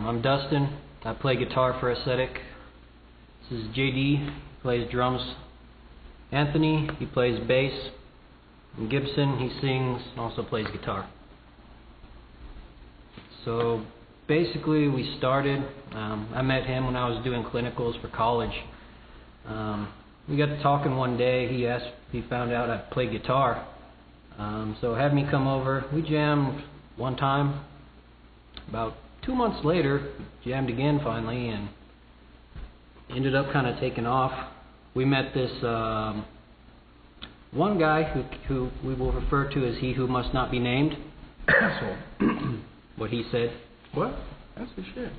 I'm Dustin. I play guitar for Ascetic. This is JD. He plays drums. Anthony, he plays bass. And Gibson, he sings and also plays guitar. So basically we started, I met him when I was doing clinicals for college. We got to talking one day. He found out I played guitar. So had me come over. We jammed one time. About 2 months later, jammed again finally, and ended up kind of taking off. We met this one guy who we will refer to as he who must not be named. Asshole. What he said. What? That's the shit.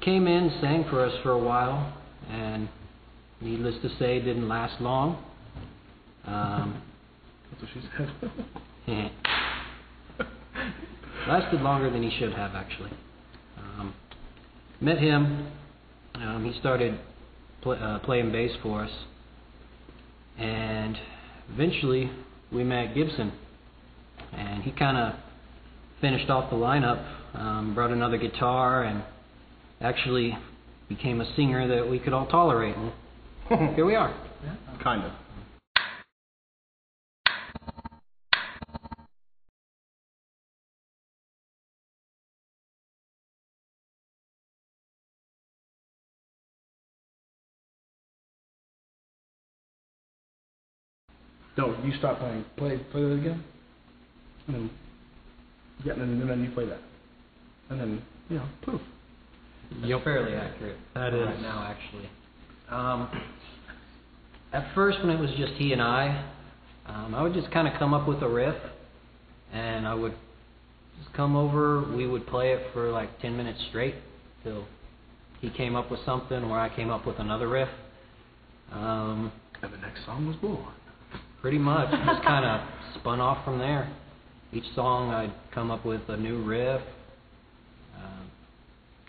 Came in, sang for us for a while, and needless to say, didn't last long. That's what she said. Lasted longer than he should have, actually. Met him. He started playing bass for us. And eventually, we met Gibson. And he kind of finished off the lineup, brought another guitar, and actually became a singer that we could all tolerate. And here we are. Yeah, kind of. No, you start playing. Play that again. And then, yeah, and then you play that. And then, poof. You're fairly accurate. That is. Right now, actually. At first, when it was just he and I would just kind of come up with a riff, and I would just come over. We would play it for like 10 minutes straight till he came up with something, or I came up with another riff. And the next song was born. Pretty much, just kind of spun off from there. Each song I'd come up with a new riff,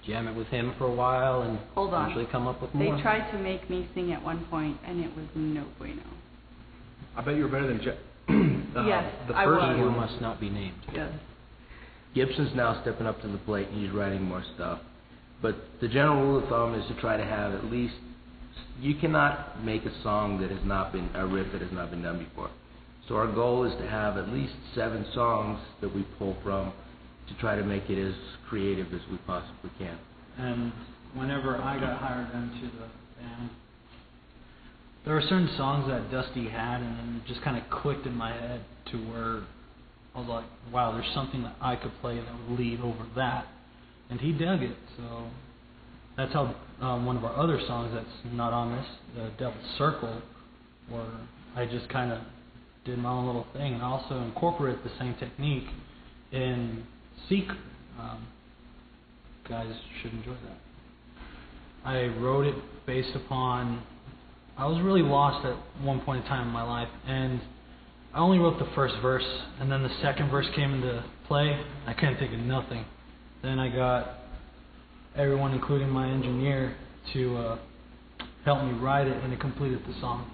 jam it with him for a while, and eventually come up with more. They tried to make me sing at one point, and it was no bueno. I bet you were better than yes, the I first was. Who must not be named. Yes. Gibson's now stepping up to the plate and he's writing more stuff. But the general rule of thumb is to try to have at least, you cannot make a song that has not been, a riff that has not been done before. So our goal is to have at least 7 songs that we pull from to try to make it as creative as we possibly can. And whenever I got hired into the band, there were certain songs that Dusty had, and then it just kind of clicked in my head to where I was like, wow, there's something that I could play that would lead over that. And he dug it, so that's how one of our other songs that's not on this, the Devil's Circle, where I just kind of did my own little thing, and also incorporate the same technique in Secret. Guys should enjoy that. I wrote it based upon, I was really lost at one point in time in my life, and I only wrote the first verse, and then the second verse came into play. I couldn't think of nothing. Then I got everyone, including my engineer, to help me write it, and it completed the song.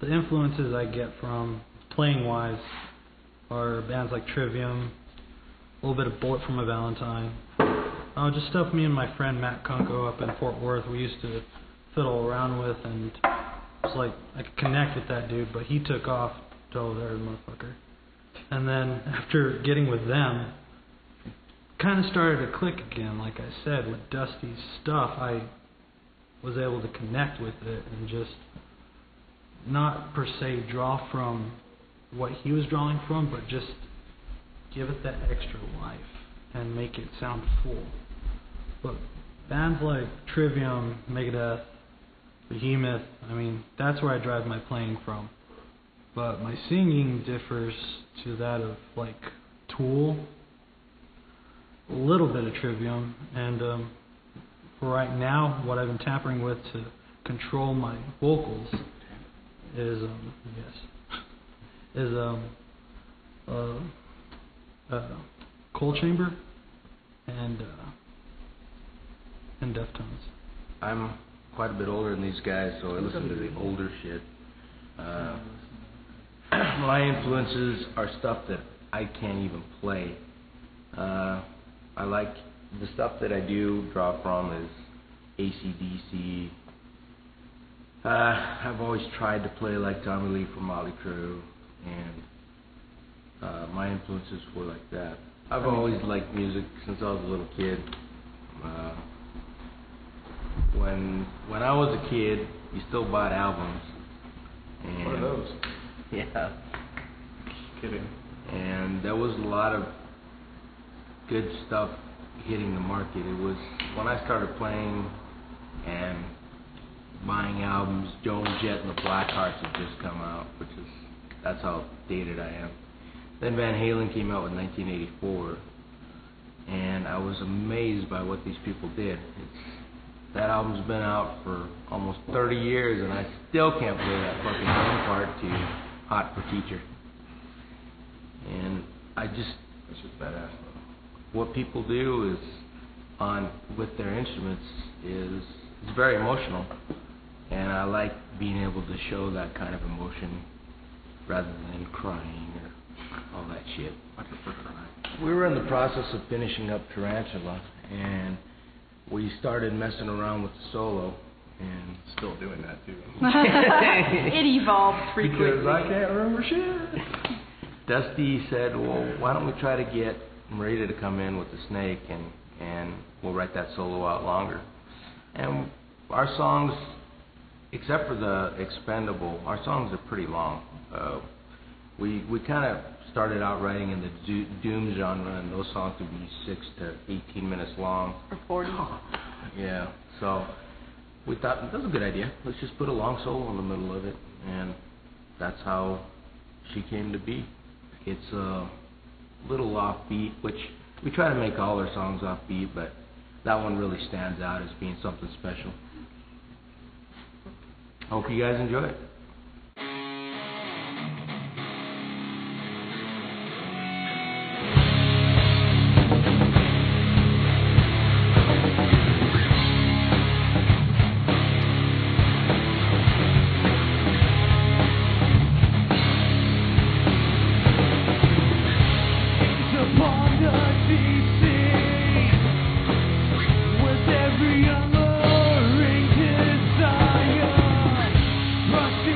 the influences I get from playing wise are bands like Trivium, a little bit of Bullet for My Valentine. Just stuff me and my friend Matt Kunko up in Fort Worth we used to fiddle around with, and it's like I could connect with that dude, but he took off. Oh, there, motherfucker. And then after getting with them, kind of started to click again. Like I said, with Dusty's stuff, I was able to connect with it and just not per se draw from what he was drawing from, but just give it that extra life and make it sound full. But bands like Trivium, Megadeth, Behemoth, I mean, that's where I drive my playing from. But my singing differs to that of like Tool, a little bit of Trivium, and for right now, what I've been tampering with to control my vocals is Coal Chamber and Deftones. I'm quite a bit older than these guys, so I listen to the older shit. My influences are stuff that I can't even play. I like the stuff that I do draw from is AC/DC. I've always tried to play like Tommy Lee from Motley Crue, and my influences were like that. I've always liked music since I was a little kid. When I was a kid, you still bought albums. And What are those? Yeah. Kidding. And there was a lot of good stuff hitting the market. It was when I started playing and buying albums, Joan Jett and the Blackhearts had just come out, that's how dated I am. Then Van Halen came out in 1984, and I was amazed by what these people did. That album's been out for almost 30 years, and I still can't play that fucking drum part to Hot for Teacher. And that's just badass. What people do is, with their instruments, it's very emotional, and I like being able to show that kind of emotion rather than crying or all that shit. I prefer crying. We were in the process of finishing up Tarantula, and we started messing around with the solo, and Still doing that too. It evolves frequently. Because I can't remember shit. Dusty said, well, why don't we try to get ready to come in with the Snake, and we'll write that solo out longer. And our songs, except for the Expendable, our songs are pretty long. We kind of started out writing in the doom genre, and those songs would be 6 to 18 minutes long. Or 40. Yeah, so we thought, that's a good idea. Let's just put a long solo in the middle of it, and that's how she came to be. It's a little offbeat, which we try to make all our songs offbeat, but that one really stands out as being something special. Hope you guys enjoy it. Every alluring desire, rushing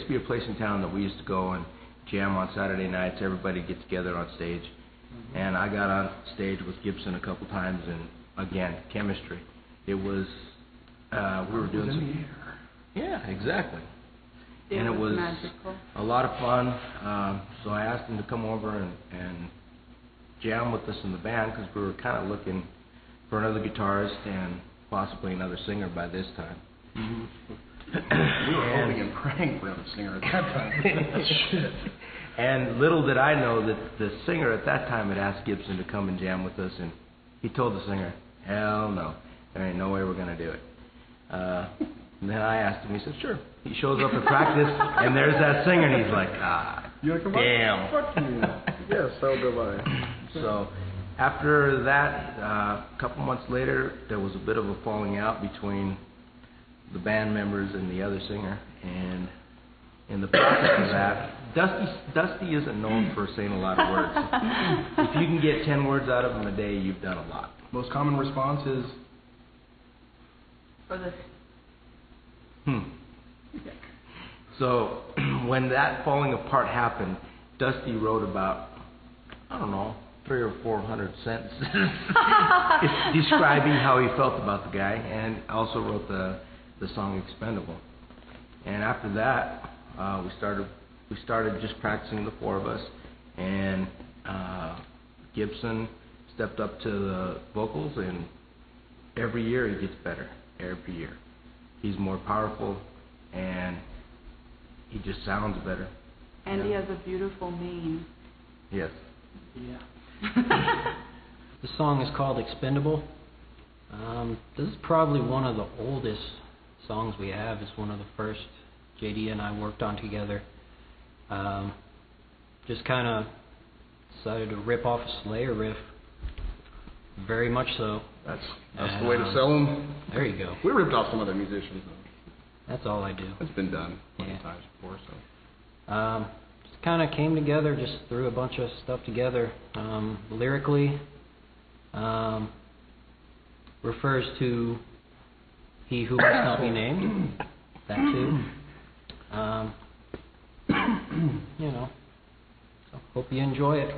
used to be a place in town that we used to go and jam on Saturday nights. Everybody get together on stage. And I got on stage with Gibson a couple times, and again, chemistry. It was, we were doing some... Yeah, exactly. And it was magical. a lot of fun. So I asked him to come over and jam with us in the band, because we were kind of looking for another guitarist and possibly another singer by this time. We were hoping and praying for another singer at that time. Shit. And little did I know that the singer at that time had asked Gibson to come and jam with us, and he told the singer, hell no, there ain't no way we're going to do it. And then I asked him, he said, sure. He shows up at practice, and there's that singer, and he's like, damn. Fuck you. Yes, so goodbye. So after that, a couple months later, there was a bit of a falling out between the band members and the other singer, and in the process of that, Dusty isn't known for saying a lot of words. If you can get 10 words out of him a day, you've done a lot. Most common response is... For this. So when that falling apart happened, Dusty wrote about, I don't know, 300 or 400 sentences describing how he felt about the guy, and also wrote the song Expendable. And after that, we started just practicing, the four of us, and Gibson stepped up to the vocals, and every year he gets better. Every year he's more powerful, and he just sounds better. And he has a beautiful mane. Yes. Yeah. The song is called Expendable. This is probably one of the oldest songs we have. It's one of the first JD and I worked on together. Just kind of decided to rip off a Slayer riff. Very much so. That's the way to sell them. There you go. We ripped off some other musicians, though. That's all I do. It's been done many times before, so. Just kind of came together, just threw a bunch of stuff together. Lyrically, refers to he who must not be named. That too. You know. So hope you enjoy it.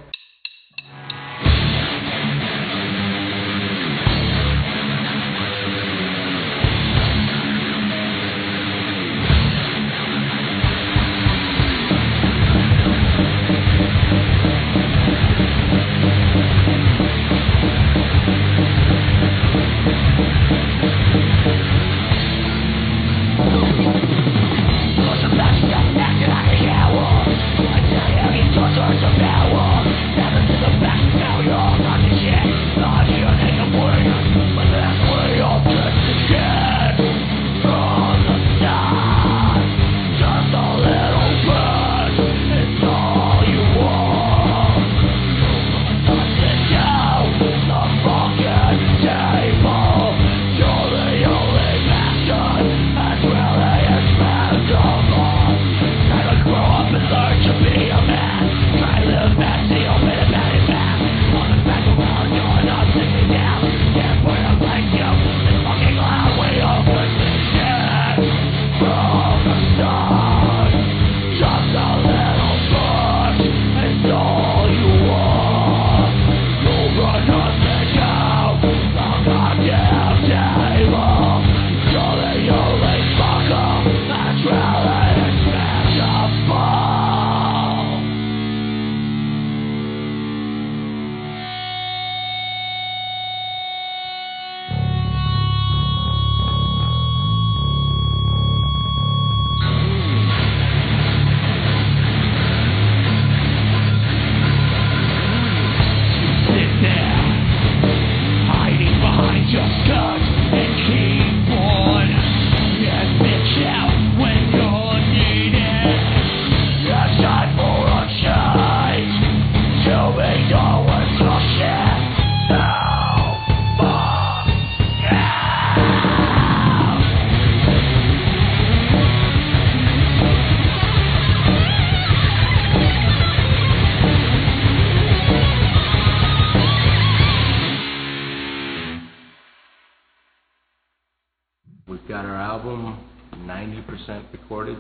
We've got our album 90% recorded.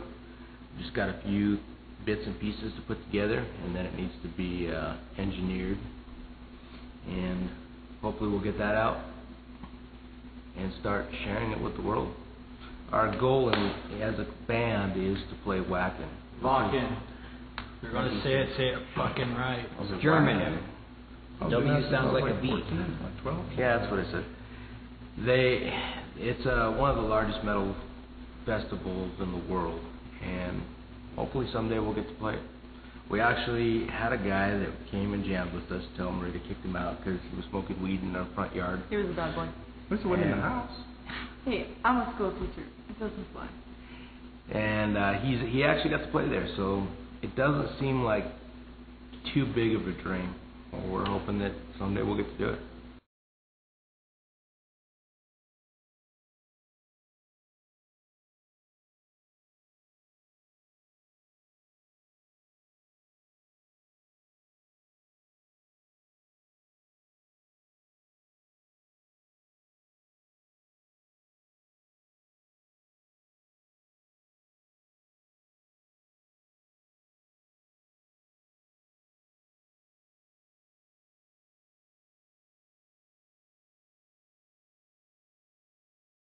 Just got a few bits and pieces to put together, and then it needs to be engineered, and hopefully we'll get that out and start sharing it with the world. Our goal as a band is to play Wacken. Wacken. You're going to say it fucking right. It's German. W sounds like a B. Yeah, that's what I said. It's one of the largest metal festivals in the world, and hopefully someday we'll get to play it. We actually had a guy that came and jammed with us till Marita kicked him out because he was smoking weed in our front yard. He was a bad boy. What's the one in the house? Hey, I'm a school teacher. It doesn't fly. And he actually got to play there, so it doesn't seem like too big of a dream. We're hoping that someday we'll get to do it.